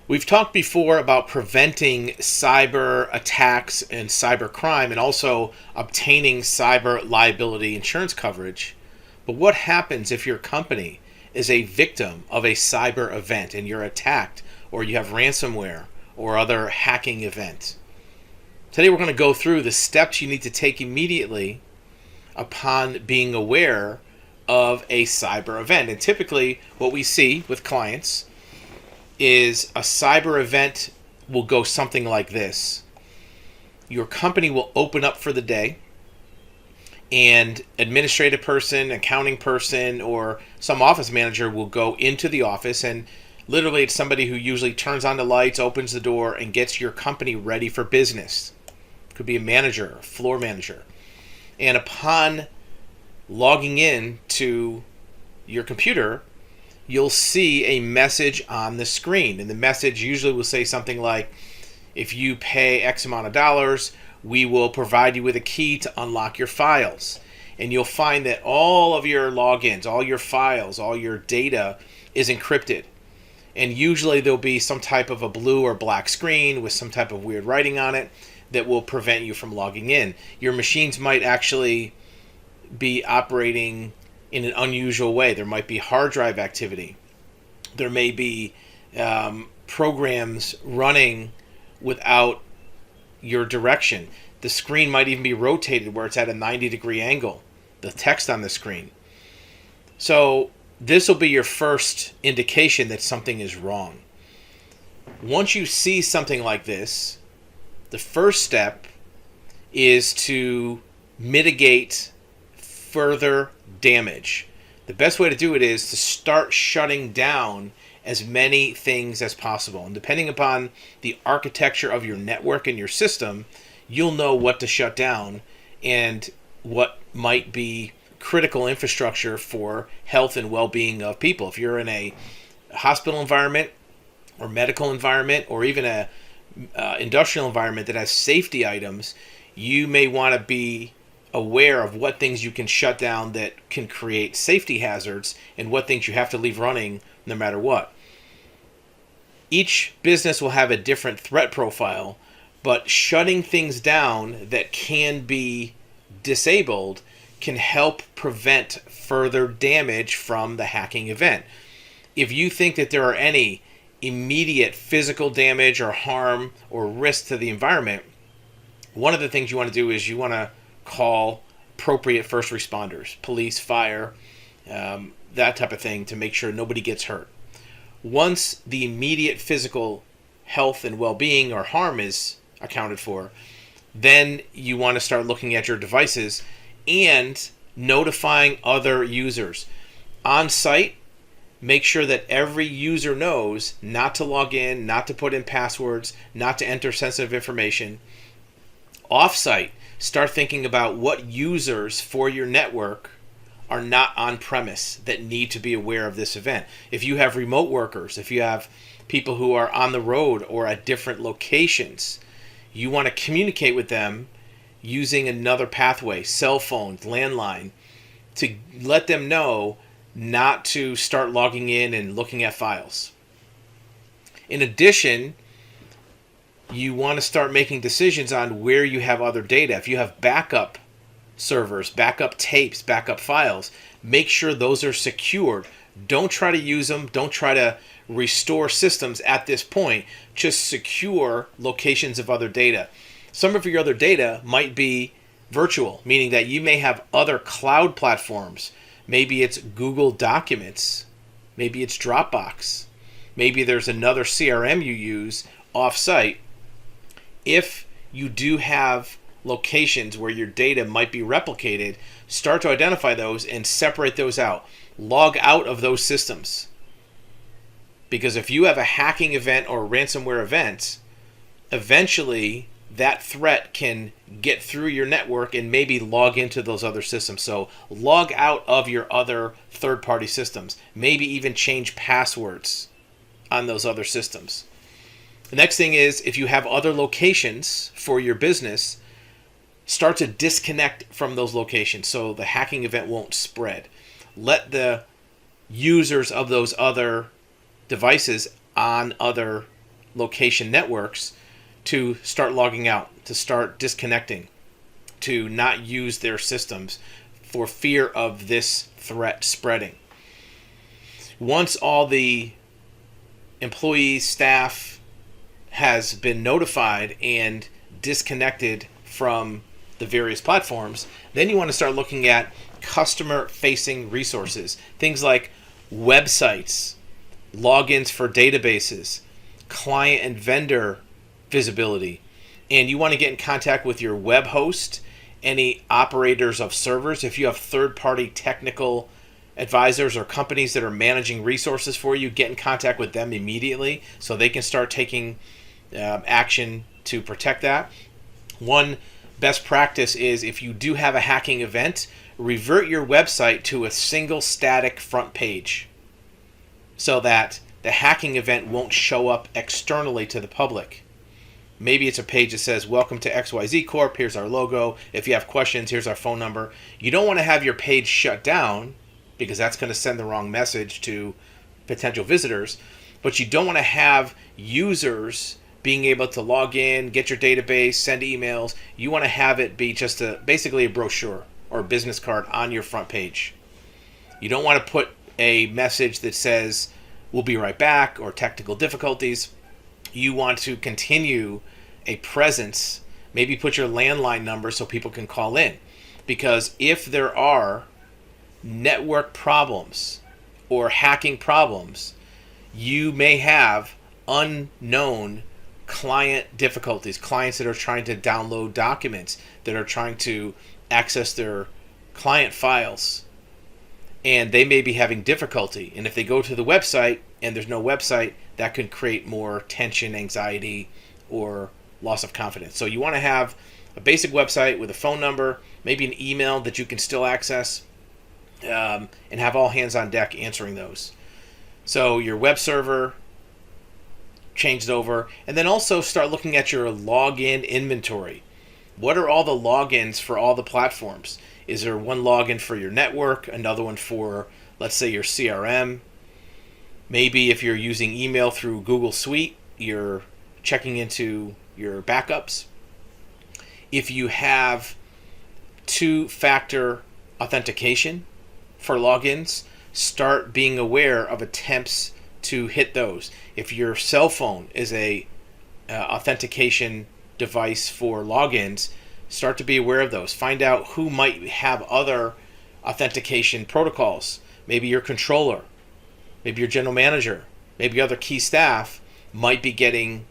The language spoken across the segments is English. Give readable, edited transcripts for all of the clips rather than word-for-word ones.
We've talked before about preventing cyber attacks and cyber crime and also obtaining cyber liability insurance coverage. But what happens if your company is a victim of a cyber event and you're attacked or you have ransomware or other hacking event? Today we're going to go through the steps you need to take immediately upon being aware of a cyber event. And typically what we see with clients is a cyber event will go something like this. Your company will open up for the day, and administrative person, accounting person, or some office manager will go into the office, and literally it's somebody who usually turns on the lights, opens the door, and gets your company ready for business. It could be a manager, a floor manager. And upon logging in to your computer, you'll see a message on the screen. And the message usually will say something like, if you pay X amount of dollars, we will provide you with a key to unlock your files. And you'll find that all of your logins, all your files, all your data is encrypted. And usually there'll be some type of a blue or black screen with some type of weird writing on it that will prevent you from logging in. Your machines might actually be operating in an unusual way. There might be hard drive activity. There may be programs running without your direction. The screen might even be rotated where it's at a 90-degree angle, the text on the screen. So this will be your first indication that something is wrong. Once you see something like this, the first step is to mitigate further damage. The best way to do it is to start shutting down as many things as possible. And depending upon the architecture of your network and your system, you'll know what to shut down and what might be critical infrastructure for health and well-being of people. If you're in a hospital environment or medical environment or even a industrial environment that has safety items, you may want to be aware of what things you can shut down that can create safety hazards and what things you have to leave running no matter what. Each business will have a different threat profile, but shutting things down that can be disabled can help prevent further damage from the hacking event. If you think that there are any immediate physical damage or harm or risk to the environment, one of the things you want to do is you want to call appropriate first responders, police, fire, that type of thing, to make sure nobody gets hurt. Once the immediate physical health and well-being or harm is accounted for, then you want to start looking at your devices and notifying other users. On site, make sure that every user knows not to log in, not to put in passwords, not to enter sensitive information. Off-site, start thinking about what users for your network are not on premise that need to be aware of this event. If you have remote workers, if you have people who are on the road or at different locations, you want to communicate with them using another pathway, cell phones, landline, to let them know not to start logging in and looking at files. In addition, you want to start making decisions on where you have other data. If you have backup servers, backup tapes, backup files, make sure those are secured. Don't try to use them. Don't try to restore systems at this point. Just secure locations of other data. Some of your other data might be virtual, meaning that you may have other cloud platforms. Maybe it's Google Documents. Maybe it's Dropbox. Maybe there's another CRM you use off-site. If you do have locations where your data might be replicated, start to identify those and separate those out. Log out of those systems. Because if you have a hacking event or a ransomware event, eventually that threat can get through your network and maybe log into those other systems. So log out of your other third-party systems. Maybe even change passwords on those other systems. The next thing is, if you have other locations for your business, start to disconnect from those locations so the hacking event won't spread. Let the users of those other devices on other location networks to start logging out, to start disconnecting, to not use their systems for fear of this threat spreading. Once all the employees, staff has been notified and disconnected from the various platforms, then you want to start looking at customer-facing resources. Things like websites, logins for databases, client and vendor visibility. And you want to get in contact with your web host, any operators of servers. If you have third-party technical advisors or companies that are managing resources for you, get in contact with them immediately so they can start taking action to protect that. One best practice is, if you do have a hacking event, revert your website to a single static front page so that the hacking event won't show up externally to the public. Maybe it's a page that says, welcome to XYZ Corp, here's our logo, if you have questions, here's our phone number. You don't want to have your page shut down because that's going to send the wrong message to potential visitors, but you don't want to have users being able to log in, get your database, send emails. You want to have it be just basically a brochure or a business card on your front page. You don't want to put a message that says, we'll be right back, or technical difficulties. You want to continue a presence, maybe put your landline number so people can call in. Because if there are network problems or hacking problems, you may have unknown client difficulties, clients that are trying to download documents, that are trying to access their client files, and they may be having difficulty. And if they go to the website and there's no website, that could create more tension, anxiety, or loss of confidence. So you want to have a basic website with a phone number, maybe an email that you can still access, and have all hands on deck answering those. So your web server changed over, and then also start looking at your login inventory. What are all the logins for all the platforms? Is there one login for your network, another one for, let's say, your CRM? Maybe if you're using email through Google Suite, you're checking into your backups. If you have two-factor authentication for logins, start being aware of attempts to hit those. If your cell phone is a authentication device for logins, start to be aware of those. Find out who might have other authentication protocols. Maybe your controller, maybe your general manager, maybe other key staff might be getting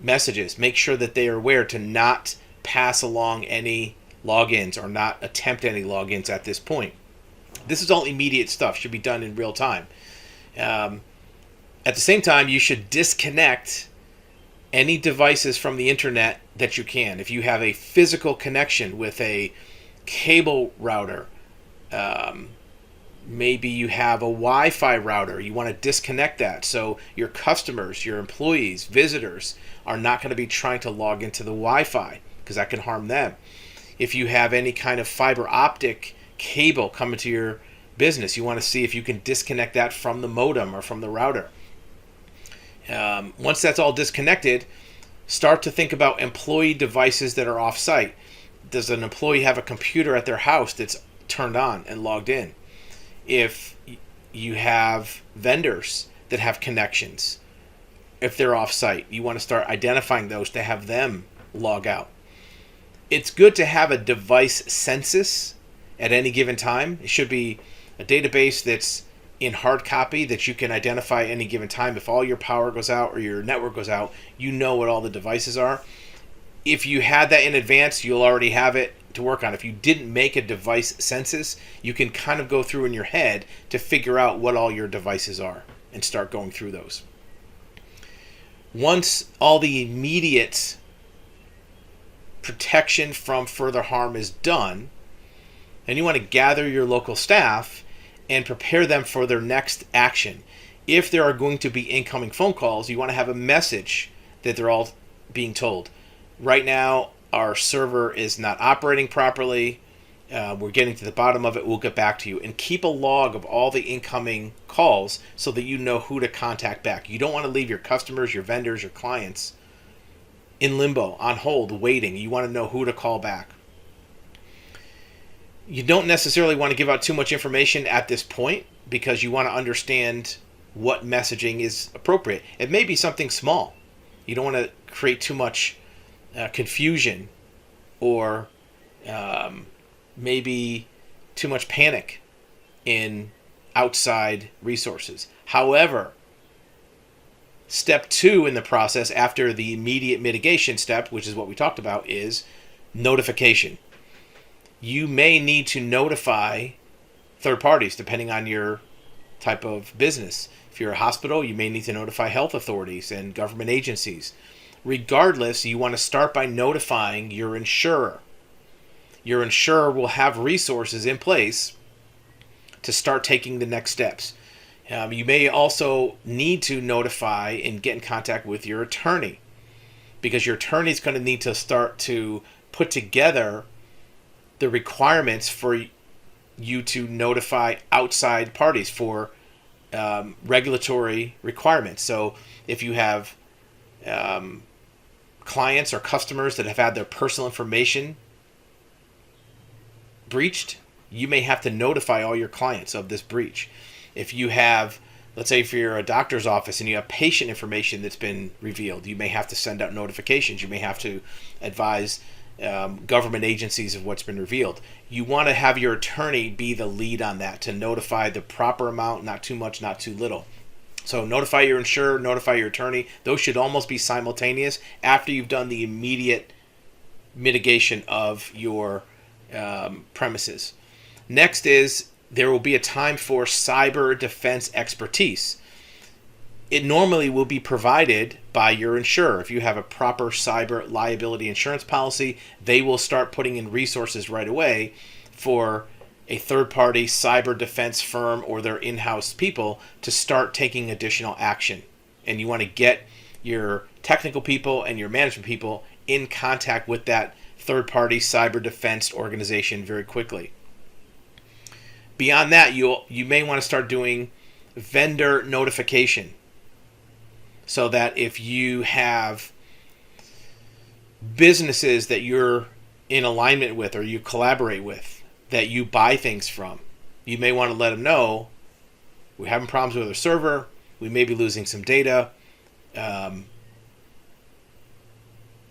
messages. Make sure that they are aware to not pass along any logins or not attempt any logins at this point. This is all immediate stuff, should be done in real time. At the same time, you should disconnect any devices from the internet that you can. If you have a physical connection with a cable router, maybe you have a Wi-Fi router, you want to disconnect that so your customers, your employees, visitors are not going to be trying to log into the Wi-Fi because that can harm them. If you have any kind of fiber optic cable coming to your business, you want to see if you can disconnect that from the modem or from the router. Once that's all disconnected, start to think about employee devices that are off-site. Does an employee have a computer at their house that's turned on and logged in? If you have vendors that have connections, if they're off-site, you want to start identifying those to have them log out. It's good to have a device census at any given time. It should be a database that's in hard copy that you can identify at any given time. If all your power goes out or your network goes out, you know what all the devices are. If you had that in advance, you'll already have it to work on. If you didn't make a device census, you can kind of go through in your head to figure out what all your devices are and start going through those. Once all the immediate protection from further harm is done, then you want to gather your local staff and prepare them for their next action. If there are going to be incoming phone calls, you want to have a message that they're all being told. Right now, our server is not operating properly. We're getting to the bottom of it. We'll get back to you. And keep a log of all the incoming calls so that you know who to contact back. You don't want to leave your customers, your vendors, your clients in limbo, on hold, waiting. You want to know who to call back. You don't necessarily want to give out too much information at this point because you want to understand what messaging is appropriate. It may be something small. You don't want to create too much confusion or maybe too much panic in outside resources. However, step 2 in the process after the immediate mitigation step, which is what we talked about, is notification. You may need to notify third parties depending on your type of business. If you're a hospital, you may need to notify health authorities and government agencies. Regardless, you want to start by notifying your insurer. Your insurer will have resources in place to start taking the next steps. You may also need to notify and get in contact with your attorney because your attorney is going to need to start to put together the requirements for you to notify outside parties for regulatory requirements. So if you have clients or customers that have had their personal information breached, you may have to notify all your clients of this breach. If you have, let's say if you're a doctor's office and you have patient information that's been revealed, you may have to send out notifications. You may have to advise government agencies of what's been revealed. You want to have your attorney be the lead on that to notify the proper amount, not too much, not too little. So notify your insurer, notify your attorney. Those should almost be simultaneous after you've done the immediate mitigation of your premises. Next is there will be a time for cyber defense expertise. It normally will be provided by your insurer. If you have a proper cyber liability insurance policy, they will start putting in resources right away for a third-party cyber defense firm or their in-house people to start taking additional action. And you want to get your technical people and your management people in contact with that third-party cyber defense organization very quickly. Beyond that, you may want to start doing vendor notification so that if you have businesses that you're in alignment with or you collaborate with, that you buy things from, you may want to let them know we're having problems with our server, we may be losing some data. Go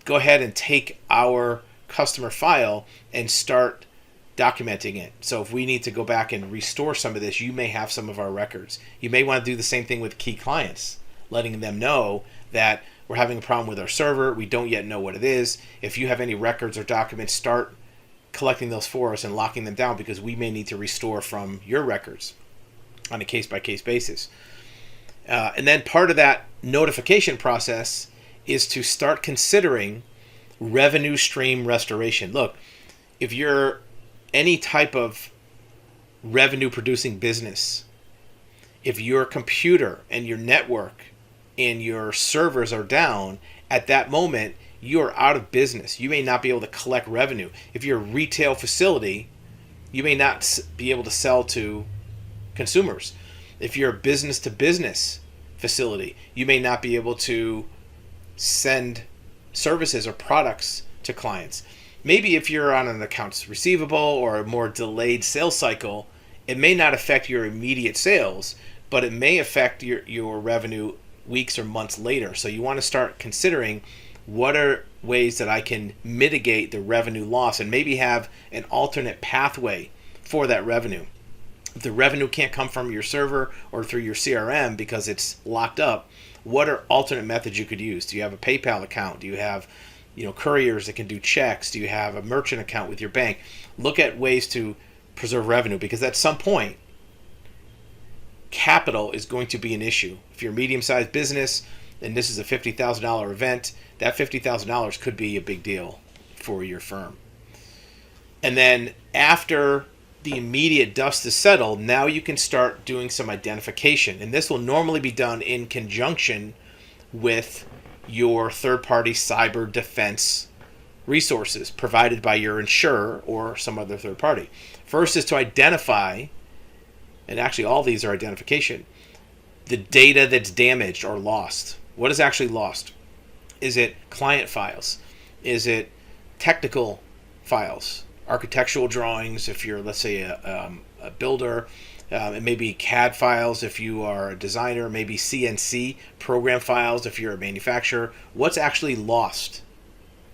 ahead and take our customer file and start documenting it. So if we need to go back and restore some of this, you may have some of our records. You may want to do the same thing with key clients, letting them know that we're having a problem with our server. We don't yet know what it is. If you have any records or documents, start collecting those for us and locking them down because we may need to restore from your records on a case-by-case basis. And then part of that notification process is to start considering revenue stream restoration. Look, if you're any type of revenue producing business, if your computer and your network and your servers are down, at that moment you are out of business. You may not be able to collect revenue. If you're a retail facility, you may not be able to sell to consumers. If you're a business to business facility, you may not be able to send services or products to clients. Maybe if you're on an accounts receivable or a more delayed sales cycle, it may not affect your immediate sales, but it may affect your revenue weeks or months later. So you want to start considering what are ways that I can mitigate the revenue loss and maybe have an alternate pathway for that revenue. If the revenue can't come from your server or through your CRM because it's locked up, what are alternate methods you could use? Do you have a PayPal account? Do you have couriers that can do checks? Do you have a merchant account with your bank? Look at ways to preserve revenue because at some point, capital is going to be an issue. If you're a medium-sized business and this is a $50,000 event, that $50,000 could be a big deal for your firm. And then after the immediate dust is settled, now you can start doing some identification. And this will normally be done in conjunction with your third-party cyber defense resources provided by your insurer or some other third party. First is to identify, and actually all these are identification, the data that's damaged or lost. What is actually lost? Is it client files? Is it technical files? Architectural drawings if you're, let's say, a builder. It may be CAD files if you are a designer. Maybe CNC program files if you're a manufacturer. What's actually lost?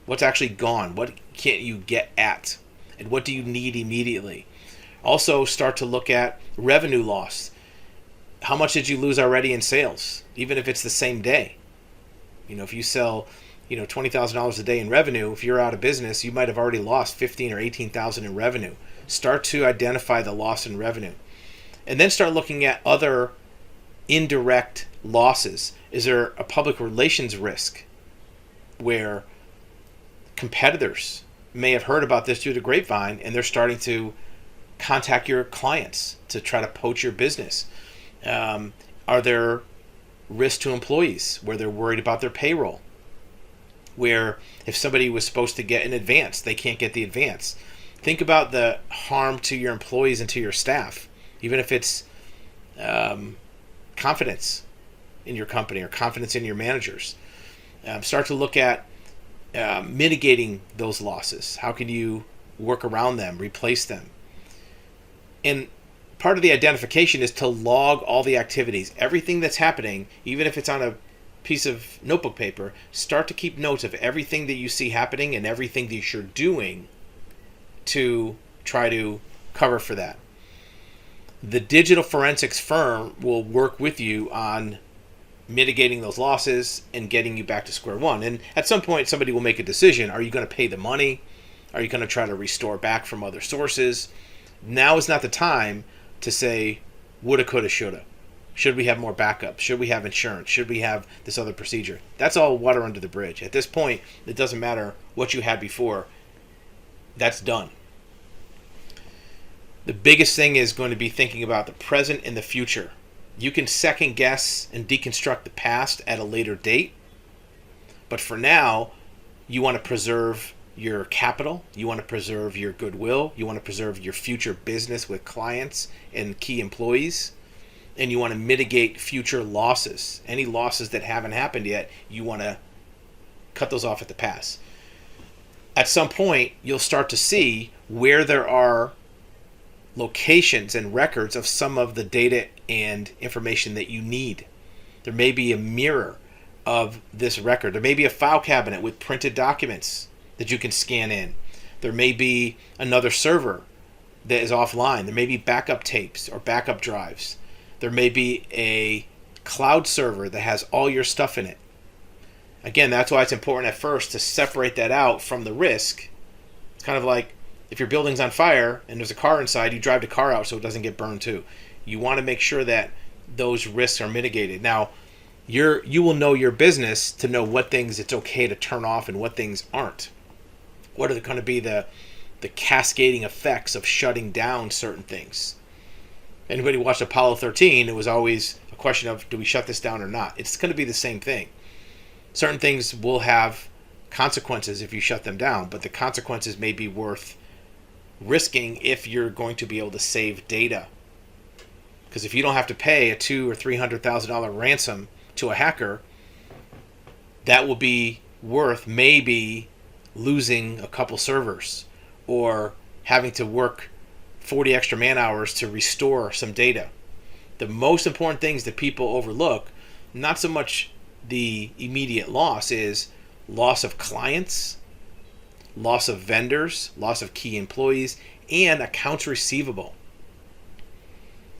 What's actually gone? What can't you get at? And what do you need immediately? Also start to look at revenue loss. How much did you lose already in sales? Even if it's the same day. If you sell, $20,000 a day in revenue, if you're out of business, you might have already lost $15,000 or $18,000 in revenue. Start to identify the loss in revenue. And then start looking at other indirect losses. Is there a public relations risk where competitors may have heard about this through the grapevine and they're starting to contact your clients to try to poach your business? Are there risks to employees where they're worried about their payroll? Where if somebody was supposed to get an advance, they can't get the advance. Think about the harm to your employees and to your staff, even if it's confidence in your company or confidence in your managers. Start to look at mitigating those losses. How can you work around them, replace them? And part of the identification is to log all the activities, everything that's happening, even if it's on a piece of notebook paper. Start to keep notes of everything that you see happening and everything that you're doing to try to cover for that. The digital forensics firm will work with you on mitigating those losses and getting you back to square one. And at some point, somebody will make a decision. Are you going to pay the money? Are you going to try to restore back from other sources? Now is not the time to say, woulda, coulda, shoulda. Should we have more backup? Should we have insurance? Should we have this other procedure? That's all water under the bridge. At this point, it doesn't matter what you had before. That's done. The biggest thing is going to be thinking about the present and the future. You can second guess and deconstruct the past at a later date. But for now, you want to preserve your capital. You want to preserve your goodwill. You want to preserve your future business with clients and key employees. And you want to mitigate future losses. Any losses that haven't happened yet, you want to cut those off at the pass. At some point, you'll start to see where there are locations and records of some of the data and information that you need. There may be a mirror of this record. There may be a file cabinet with printed documents that you can scan in. There may be another server that is offline. There may be backup tapes or backup drives. There may be a cloud server that has all your stuff in it. Again, that's why it's important at first to separate that out from the risk. It's kind of like if your building's on fire and there's a car inside, you drive the car out so it doesn't get burned too. You want to make sure that those risks are mitigated. Now, you will know your business to know what things it's okay to turn off and what things aren't. What are going to be the cascading effects of shutting down certain things? Anybody watched Apollo 13, it was always a question of, do we shut this down or not? It's going to be the same thing. Certain things will have consequences if you shut them down, but the consequences may be worth risking if you're going to be able to save data. Because if you don't have to pay a $200,000 or $300,000 ransom to a hacker, that will be worth maybe losing a couple servers or having to work 40 extra man hours to restore some data. The most important things that people overlook, not so much the immediate loss, is loss of clients, loss of vendors, loss of key employees, and accounts receivable.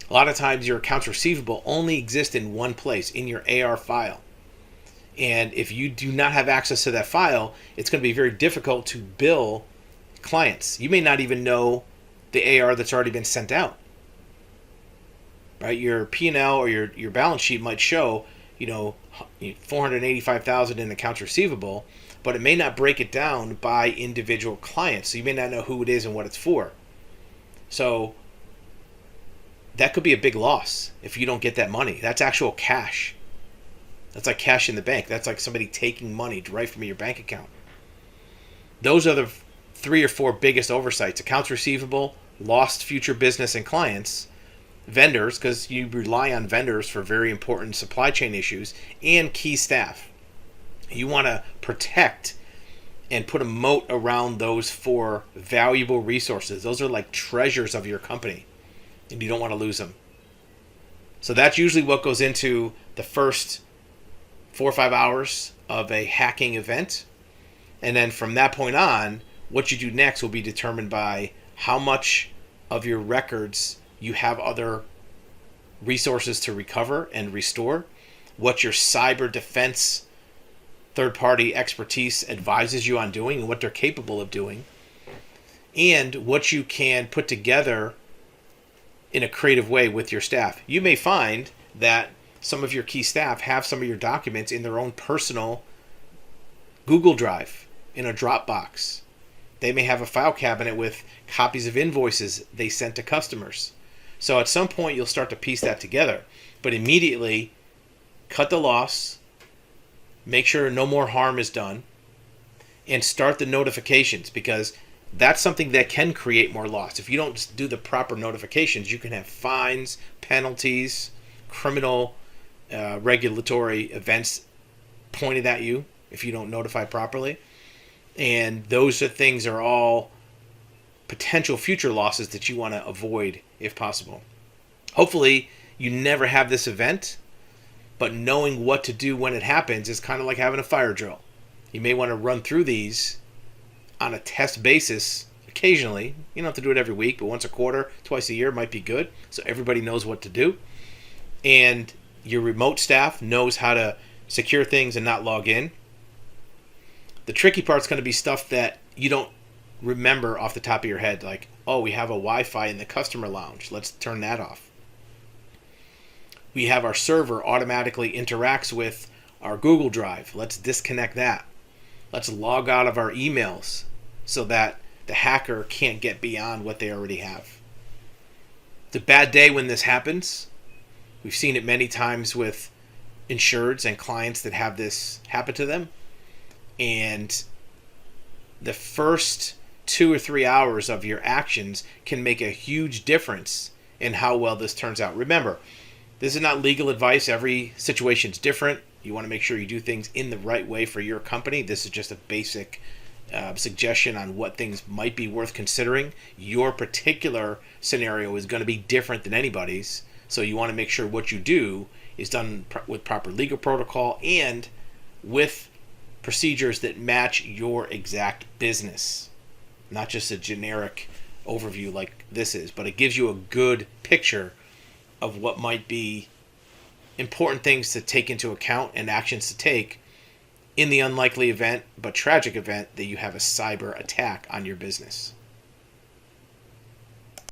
A lot of times your accounts receivable only exist in one place, in your AR file. And if you do not have access to that file, it's going to be very difficult to bill clients. You may not even know the AR that's already been sent out. Right? Your P&L or your balance sheet might show, $485,000 in accounts receivable, but it may not break it down by individual clients. So you may not know who it is and what it's for. So that could be a big loss if you don't get that money. That's actual cash. That's like cash in the bank. That's like somebody taking money right from your bank account. Those are the 3 or 4 biggest oversights: accounts receivable, lost future business and clients, vendors, because you rely on vendors for very important supply chain issues, and key staff. You want to protect and put a moat around those 4 valuable resources. Those are like treasures of your company, and you don't want to lose them. So that's usually what goes into the first 4 or 5 hours of a hacking event. And then from that point on, what you do next will be determined by how much of your records you have other resources to recover and restore, what your cyber defense third-party expertise advises you on doing and what they're capable of doing, and what you can put together in a creative way with your staff. You may find that some of your key staff have some of your documents in their own personal Google Drive, in a Dropbox. They may have a file cabinet with copies of invoices they sent to customers. So at some point, you'll start to piece that together. But immediately, cut the loss, make sure no more harm is done, and start the notifications, because that's something that can create more loss. If you don't do the proper notifications, you can have fines, penalties, criminal regulatory events pointed at you if you don't notify properly. And those things are all potential future losses that you want to avoid if possible. Hopefully, you never have this event, but knowing what to do when it happens is kind of like having a fire drill. You may want to run through these on a test basis occasionally. You don't have to do it every week, but once a quarter, twice a year might be good, so everybody knows what to do. And your remote staff knows how to secure things and not log in. The tricky part's going to be stuff that you don't remember off the top of your head, like, oh, we have a Wi-Fi in the customer lounge. Let's turn that off. We have our server automatically interacts with our Google Drive. Let's disconnect that. Let's log out of our emails so that the hacker can't get beyond what they already have. It's a bad day when this happens. We've seen it many times with insureds and clients that have this happen to them. And the first 2 or 3 hours of your actions can make a huge difference in how well this turns out. Remember, this is not legal advice. Every situation is different. You want to make sure you do things in the right way for your company. This is just a basic suggestion on what things might be worth considering. Your particular scenario is going to be different than anybody's. So you want to make sure what you do is done with proper legal protocol and with procedures that match your exact business. Not just a generic overview like this is, but it gives you a good picture of what might be important things to take into account and actions to take in the unlikely event, but tragic event, that you have a cyber attack on your business.